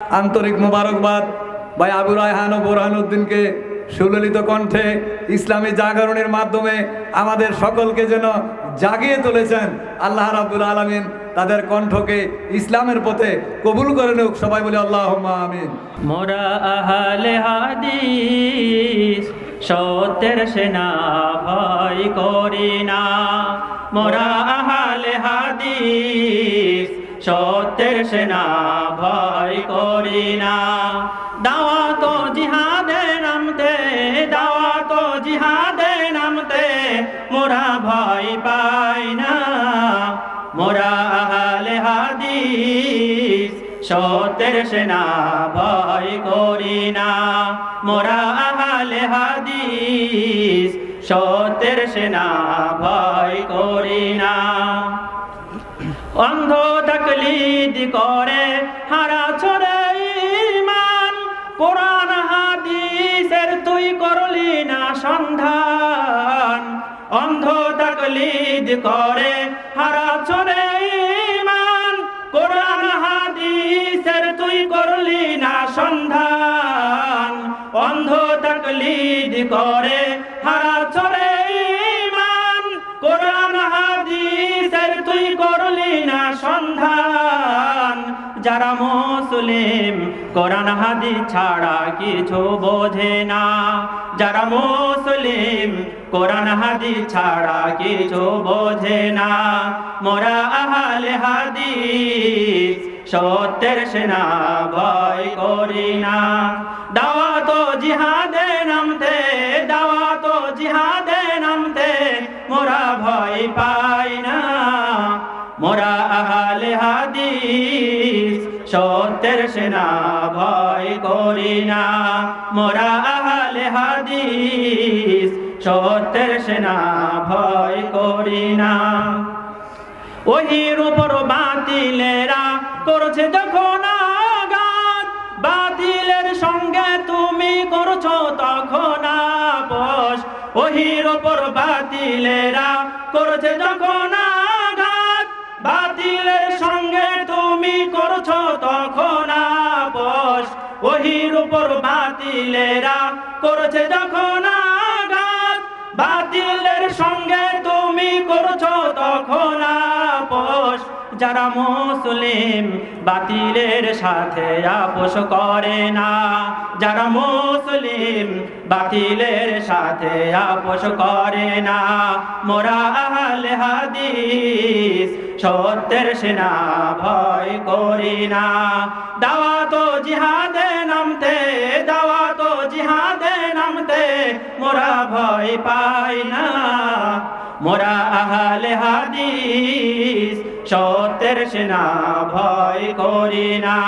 আন্তরিক মোবারকবাদ ভাই আবু রায়হান ও বোরহানউদ্দিনকে সুললিত কণ্ঠে ইসলামী জাগরণের মাধ্যমে আমাদের সকলকে যেন জাগিয়ে তুলেছেন। আল্লাহ রাব্বুল আলামিন তাদের কণ্ঠকে ইসলামের পথে কবুল করে নিক। সবাই বলে আল্লাহুম্মা আমিন। মোরা আহলে হাদিস সত্যের সেনা ভয় করি না, মোরা আহলে হাদিস সত্যের সেনা ভয় করি না। দাওয়াত ও জিহাদে নামতে, দাওয়াত ও জিহাদে নামতে মোরা ভয় পাই না, মোরা আহলে হাদিস সত্যের সেনা ভয় করি না, মোরা আহলে হাদিস সত্যের সেনা ভয় করি না। অন্ধ তাকলিদ করে হারা ছড়ে ঈমান, কোরআন হাদিসের তুই করলি না সন্ধান। অন্ধ তাকলিদ করে হারা ছড়ে ঈমান, কোরআন হাদিসের তুই করলি না সন্ধান। অন্ধ তাকলিদ করে হারা ছড়ে ঈমান, কোরআন হাদিসের তুই করলি না সন্ধান। যারা মুসলিম কোরআন হাদিস ছাড়া কিছু বোঝে না, যারা মুসলিম কোরআন হাদিস ছাড়া কিছু বোঝে না, মোরা আহলে হাদিস সত্যের সেনা ভয় করি না। দাওয়াত ও জিহাদে নামতে, দাওয়াত ও জিহাদে নামতে মোরা ভয় পাই না, মোরা আহলে হাদিস সত্যের সেনা ভয় করি না, মোরা আহলে হাদিস সত্যের সেনা ভয় করি না। ওহির উপর বাতিলেরা করছে যখন আঘাত, বাতিলের সঙ্গে তুমি করছো তখন আপোষ। ওহির উপর বাতিলেরা করছে যখন আঘাত, বাতিলের সঙ্গে তুমি করছো তখন আপোষ। ওহির উপর বাতিলেরা করছে যখন আঘাত, বাতিলের সঙ্গে তুমি করছো তখন আপোষ। যারা মুসলিম বাতিলের সাথে আপোষ করে না, যারা মুসলিম বাতিলের সাথে আপোষ করে না, মোরা আহলে হাদিস সত্যের সেনা ভয় করি না। দাওয়াত ও জিহাদে নামতে, দাওয়াত ও জিহাদে নামতে মোরা ভয় পাই না, মোরা আহলে হাদিস সত্যের সেনা ভয় করি না।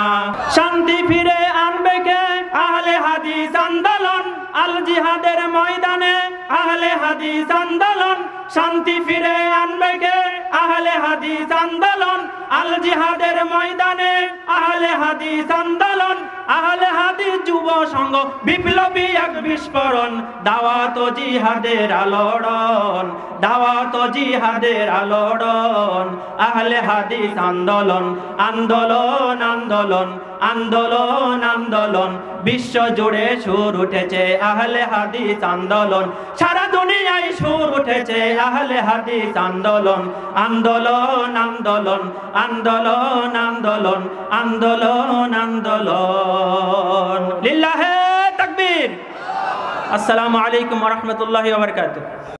শান্তি ফিরে আনবে কে? আহলে হাদিস আন্দোলন আল জিহাদের ময়দানে, আহলে হাদিস আন্দোলন। শান্তি ফিরে আনবে কে? আহলে হাদিস আন্দোলন আল জিহাদের ময়দানে, আহলে হাদিস আন্দোলন। আহলে হাদিস যুব সংঘ বিপ্লবী এক বিস্ফোরণ, দাওয়াত ও জিহাদের আলোড়ন, দাওয়াত ও জিহাদের আলোড়ন। আহলে হাদিস আন্দোলন, আন্দোলন আন্দোলন, আন্দোলন আন্দোলন। বিশ্ব জুড়ে সুর উঠেছে আহলে হাদিস আন্দোলন, সারা দুনিয়ায় সুর উঠেছে আহলে হাদিস আন্দোলন। আন্দোলন আন্দোলন, আন্দোলন আন্দোলন, আন্দোলন আন্দোলন। লিল্লাহে তাকবীর। আসসালামু আলাইকুম ওয়া রাহমাতুল্লাহি ওয়া বারাকাতুহু।